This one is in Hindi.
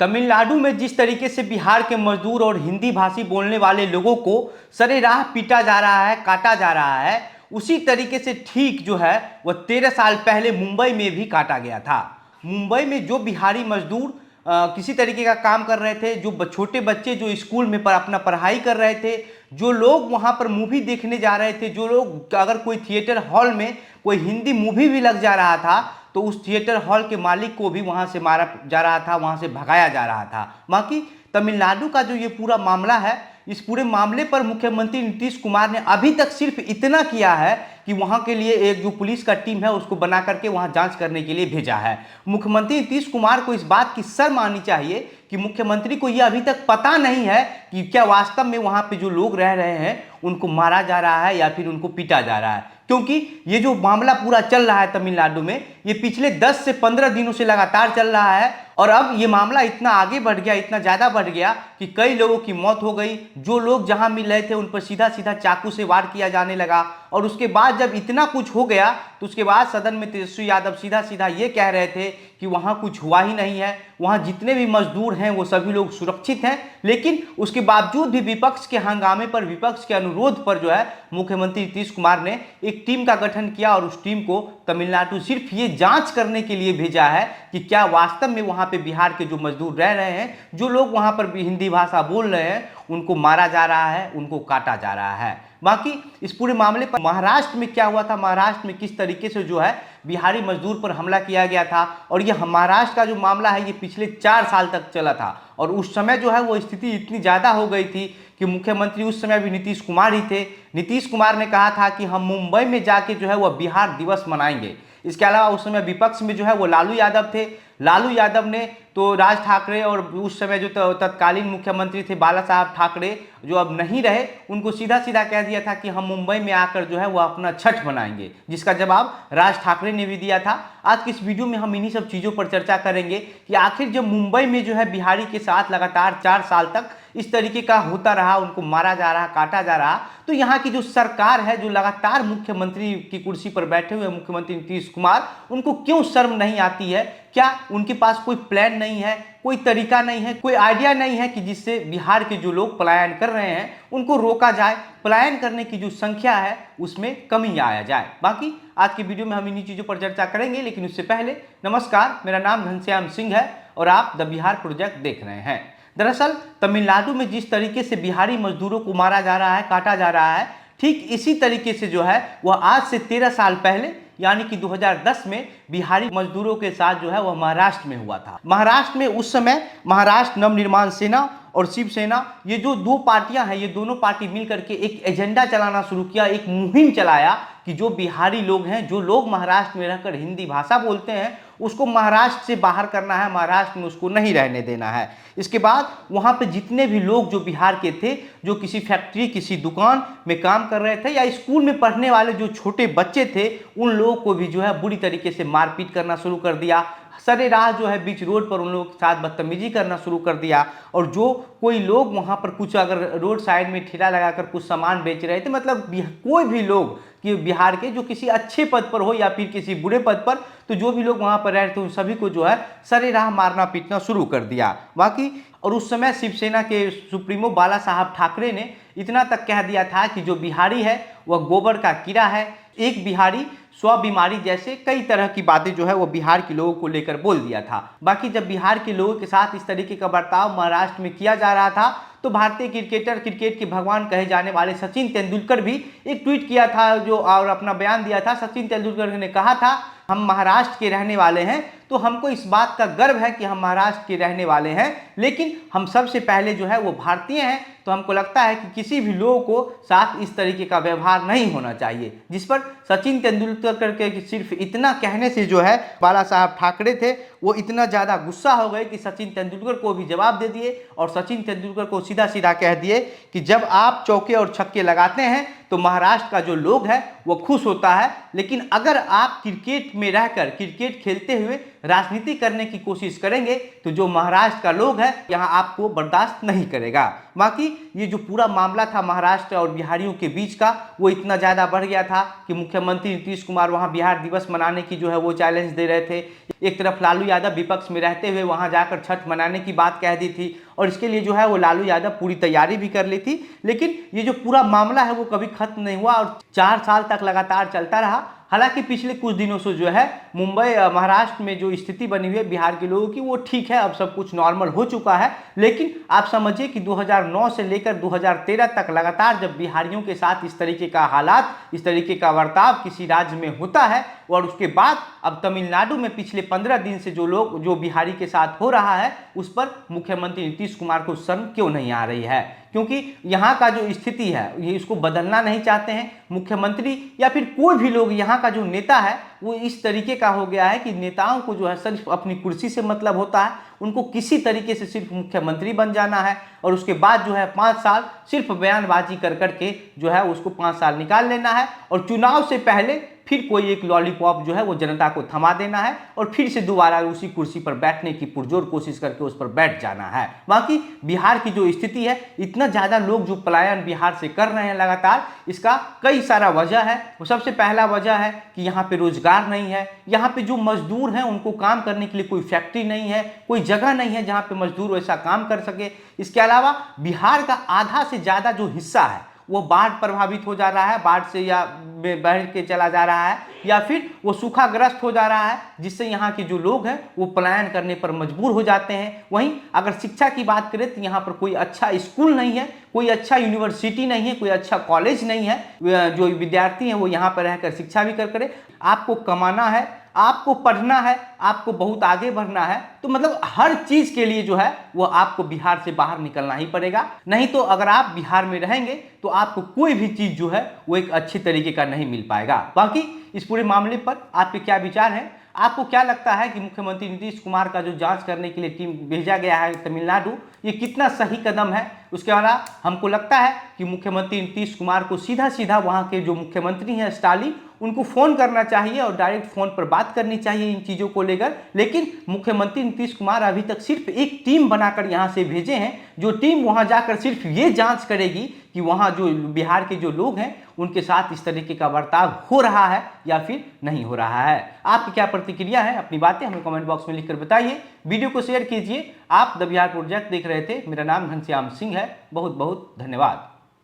तमिलनाडु में जिस तरीके से बिहार के मजदूर और हिंदी भाषी बोलने वाले लोगों को सरेराह पीटा जा रहा है, काटा जा रहा है, उसी तरीके से ठीक जो है वह 13 साल पहले मुंबई में भी काटा गया था। मुंबई में जो बिहारी मजदूर किसी तरीके का काम कर रहे थे, जो छोटे बच्चे जो स्कूल में अपना पढ़ाई कर रहे थे, जो लोग वहाँ पर मूवी देखने जा रहे थे, जो लोग अगर कोई थिएटर हॉल में कोई हिंदी मूवी भी लग जा रहा था तो उस थिएटर हॉल के मालिक को भी वहाँ से मारा जा रहा था, वहाँ से भगाया जा रहा था। बाकी तमिलनाडु का जो ये पूरा मामला है, इस पूरे मामले पर मुख्यमंत्री नीतीश कुमार ने अभी तक सिर्फ इतना किया है कि वहाँ के लिए एक जो पुलिस का टीम है उसको बना करके वहाँ जांच करने के लिए भेजा है। मुख्यमंत्री नीतीश कुमार को इस बात की शर्म आनी चाहिए कि मुख्यमंत्री को यह अभी तक पता नहीं है कि क्या वास्तव में वहाँ पे जो लोग रह रहे हैं उनको मारा जा रहा है या फिर उनको पीटा जा रहा है। क्योंकि ये जो मामला पूरा चल रहा है तमिलनाडु में, ये पिछले 10 से 15 दिनों से लगातार चल रहा है और अब ये मामला इतना आगे बढ़ गया, इतना ज़्यादा बढ़ गया कि कई लोगों की मौत हो गई। जो लोग जहां मिल रहे थे उन पर सीधा सीधा चाकू से वार किया जाने लगा और उसके बाद जब इतना कुछ हो गया तो उसके बाद सदन में तेजस्वी यादव सीधा सीधा ये कह रहे थे कि वहाँ कुछ हुआ ही नहीं है, वहाँ जितने भी मजदूर हैं वो सभी लोग सुरक्षित हैं। लेकिन उसके बावजूद भी विपक्ष के हंगामे पर, विपक्ष के अनुरोध पर जो है मुख्यमंत्री नीतीश कुमार ने एक टीम का गठन किया और उस टीम को तमिलनाडु सिर्फ ये जांच करने के लिए भेजा है कि क्या वास्तव में वहाँ पे बिहार के जो मजदूर रह रहे हैं, जो लोग वहाँ पर भी हिंदी भाषा बोल रहे हैं, उनको मारा जा रहा है, उनको काटा जा रहा है। बाकी इस पूरे मामले पर महाराष्ट्र में क्या हुआ था, महाराष्ट्र में किस तरीके से जो है बिहारी मजदूर पर हमला किया गया था, और यह महाराष्ट्र का जो मामला है ये पिछले 4 साल तक चला था और उस समय जो है वो स्थिति इतनी ज़्यादा हो गई थी कि मुख्यमंत्री उस समय भी नीतीश कुमार ही थे। नीतीश कुमार ने कहा था कि हम मुंबई में जाके जो है वह बिहार दिवस मनाएंगे। इसके अलावा उस समय विपक्ष में जो है वो लालू यादव थे। लालू यादव ने तो राज ठाकरे और उस समय जो तत्कालीन मुख्यमंत्री थे बाला साहब ठाकरे, जो अब नहीं रहे, उनको सीधा सीधा कह दिया था कि हम मुंबई में आकर जो है वो अपना छठ मनाएंगे, जिसका जवाब राज ठाकरे ने भी दिया था। आज की इस वीडियो में हम इन्हीं सब चीज़ों पर चर्चा करेंगे कि आखिर जब मुंबई में जो है बिहारी के साथ लगातार 4 साल तक इस तरीके का होता रहा, उनको मारा जा रहा, काटा जा रहा, तो यहाँ की जो सरकार है, जो लगातार मुख्यमंत्री की कुर्सी पर बैठे हुए मुख्यमंत्री नीतीश कुमार, उनको क्यों शर्म नहीं आती है? क्या उनके पास कोई प्लान नहीं है, कोई तरीका नहीं है, कोई आइडिया नहीं है कि जिससे बिहार के जो लोग पलायन कर रहे हैं उनको रोका जाए, पलायन करने की जो संख्या है उसमें कमी आया जाए? बाकी आज की वीडियो में हम इन्हीं चीज़ों पर चर्चा करेंगे, लेकिन उससे पहले नमस्कार, मेरा नाम घनश्याम सिंह है और आप द बिहार प्रोजेक्ट देख रहे हैं। दरअसल तमिलनाडु में जिस तरीके से बिहारी मजदूरों को मारा जा रहा है, काटा जा रहा है, ठीक इसी तरीके से जो है वह आज से 13 साल पहले यानी कि 2010 में बिहारी मजदूरों के साथ जो है वह महाराष्ट्र में हुआ था। महाराष्ट्र में उस समय महाराष्ट्र नवनिर्माण सेना और शिवसेना, ये जो दो पार्टियां हैं, ये दोनों पार्टी मिलकर के एक एजेंडा चलाना शुरू किया, एक मुहिम चलाया कि जो बिहारी लोग हैं, जो लोग महाराष्ट्र में रहकर हिंदी भाषा बोलते हैं, उसको महाराष्ट्र से बाहर करना है, महाराष्ट्र में उसको नहीं रहने देना है। इसके बाद वहाँ पे जितने भी लोग जो बिहार के थे, जो किसी फैक्ट्री, किसी दुकान में काम कर रहे थे या स्कूल में पढ़ने वाले जो छोटे बच्चे थे, उन लोगों को भी जो है बुरी तरीके से मारपीट करना शुरू कर दिया। सरेराह जो है बीच रोड पर उन लोगों के साथ बदतमीजी करना शुरू कर दिया। और जो कोई लोग वहाँ पर कुछ अगर रोड साइड में ठेला लगाकर कुछ सामान बेच रहे थे, मतलब कोई भी लोग कि बिहार के जो किसी अच्छे पद पर हो या फिर किसी बुरे पद पर, तो जो भी लोग वहाँ पर रह रहे थे उन सभी को जो है सरेराह मारना पीटना शुरू कर दिया। बाकी और उस समय शिवसेना के सुप्रीमो बाला साहब ठाकरे ने इतना तक कह दिया था कि जो बिहारी है वह गोबर का कीड़ा है, एक बिहारी 100 बीमारी, जैसे कई तरह की बातें जो है वो बिहार के लोगों को लेकर बोल दिया था। बाकी जब बिहार के लोगों के साथ इस तरीके का बर्ताव महाराष्ट्र में किया जा रहा था तो भारतीय क्रिकेटर, क्रिकेट के भगवान कहे जाने वाले सचिन तेंदुलकर भी एक ट्वीट किया था जो और अपना बयान दिया था। सचिन तेंदुलकर ने कहा था, हम महाराष्ट्र के रहने वाले हैं तो हमको इस बात का गर्व है कि हम महाराष्ट्र के रहने वाले हैं, लेकिन हम सबसे पहले जो है वो भारतीय हैं, तो हमको लगता है कि किसी भी लोगों को साथ इस तरीके का व्यवहार नहीं होना चाहिए। जिस पर सचिन तेंदुलकर के सिर्फ इतना कहने से जो है बाला साहब ठाकरे थे वो इतना ज़्यादा गुस्सा हो गए कि सचिन तेंदुलकर को भी जवाब दे दिए और सचिन तेंदुलकर को सीधा सीधा कह दिए कि जब आप चौके और छक्के लगाते हैं तो महाराष्ट्र का जो लोग है वो खुश होता है, लेकिन अगर आप क्रिकेट में रहकर क्रिकेट खेलते हुए राजनीति करने की कोशिश करेंगे तो जो महाराष्ट्र का लोग है यहाँ आपको बर्दाश्त नहीं करेगा। बाकी ये जो पूरा मामला था महाराष्ट्र और बिहारियों के बीच का, वो इतना ज़्यादा बढ़ गया था कि मुख्यमंत्री नीतीश कुमार वहाँ बिहार दिवस मनाने की जो है वो चैलेंज दे रहे थे। एक तरफ लालू यादव विपक्ष में रहते हुए वहाँ जाकर छठ मनाने की बात कह दी थी और इसके लिए जो है वो लालू यादव पूरी तैयारी भी कर ली थी। लेकिन ये जो पूरा मामला है वो कभी खत्म नहीं हुआ और 4 साल तक लगातार चलता रहा। हालांकि पिछले कुछ दिनों से जो है मुंबई महाराष्ट्र में जो स्थिति बनी हुई है बिहार के लोगों की वो ठीक है, अब सब कुछ नॉर्मल हो चुका है। लेकिन आप समझिए कि 2009 से लेकर 2013 तक लगातार जब बिहारियों के साथ इस तरीके का हालात, इस तरीके का बर्ताव किसी राज्य में होता है और उसके बाद अब तमिलनाडु में पिछले 15 दिन से जो बिहारी के साथ हो रहा है उस पर मुख्यमंत्री नीतीश कुमार को शर्म क्यों नहीं आ रही है? क्योंकि यहाँ का जो स्थिति है ये इसको बदलना नहीं चाहते हैं मुख्यमंत्री या फिर कोई भी लोग। यहाँ का जो नेता है वो इस तरीके का हो गया है कि नेताओं को जो है सिर्फ अपनी कुर्सी से मतलब होता है, उनको किसी तरीके से सिर्फ मुख्यमंत्री बन जाना है और उसके बाद जो है 5 साल सिर्फ बयानबाजी कर करके जो है उसको 5 साल निकाल लेना है और चुनाव से पहले फिर कोई एक लॉलीपॉप जो है वो जनता को थमा देना है और फिर से दोबारा उसी कुर्सी पर बैठने की पुरजोर कोशिश करके उस पर बैठ जाना है। बाकी बिहार की जो स्थिति है, इतना ज़्यादा लोग जो पलायन बिहार से कर रहे हैं लगातार, इसका कई सारा वजह है। वो सबसे पहला वजह है कि यहाँ पे रोजगार नहीं है, यहाँ पे जो मजदूर हैं उनको काम करने के लिए कोई फैक्ट्री नहीं है, कोई जगह नहीं है जहाँ पे मजदूर वैसा काम कर सके। इसके अलावा बिहार का आधा से ज़्यादा जो हिस्सा है वो बाढ़ प्रभावित हो जा रहा है, बाढ़ से या बह के चला जा रहा है या फिर वो सूखाग्रस्त हो जा रहा है, जिससे यहाँ के जो लोग हैं वो पलायन करने पर मजबूर हो जाते हैं। वहीं अगर शिक्षा की बात करें तो यहाँ पर कोई अच्छा स्कूल नहीं है, कोई अच्छा यूनिवर्सिटी नहीं है, कोई अच्छा कॉलेज नहीं है। जो विद्यार्थी हैं वो यहाँ पर रहकर शिक्षा भी करे। आपको कमाना है, आपको पढ़ना है, आपको बहुत आगे बढ़ना है, तो मतलब हर चीज के लिए जो है वो आपको बिहार से बाहर निकलना ही पड़ेगा। नहीं तो अगर आप बिहार में रहेंगे तो आपको कोई भी चीज जो है वो एक अच्छी तरीके का नहीं मिल पाएगा। बाकी इस पूरे मामले पर आपके क्या विचार हैं? आपको क्या लगता है कि मुख्यमंत्री नीतीश कुमार का जो जांच करने के लिए टीम भेजा गया है तमिलनाडु, ये कितना सही कदम है? उसके अलावा हमको लगता है कि मुख्यमंत्री नीतीश कुमार को सीधा सीधा वहाँ के जो मुख्यमंत्री हैं स्टालिन, उनको फ़ोन करना चाहिए और डायरेक्ट फ़ोन पर बात करनी चाहिए इन चीज़ों को लेकर। लेकिन मुख्यमंत्री नीतीश कुमार अभी तक सिर्फ एक टीम बनाकर यहाँ से भेजे हैं, जो टीम वहाँ जाकर सिर्फ ये जांच करेगी कि वहाँ जो बिहार के जो लोग हैं उनके साथ इस तरीके का बर्ताव हो रहा है या फिर नहीं हो रहा है। आपकी क्या प्रतिक्रिया है? अपनी बातें हमें कमेंट बॉक्स में लिखकर बताइए। वीडियो को शेयर कीजिए। आप द बिहार प्रोजेक्ट देख रहे थे। मेरा नाम घनश्याम सिंह है। बहुत बहुत धन्यवाद।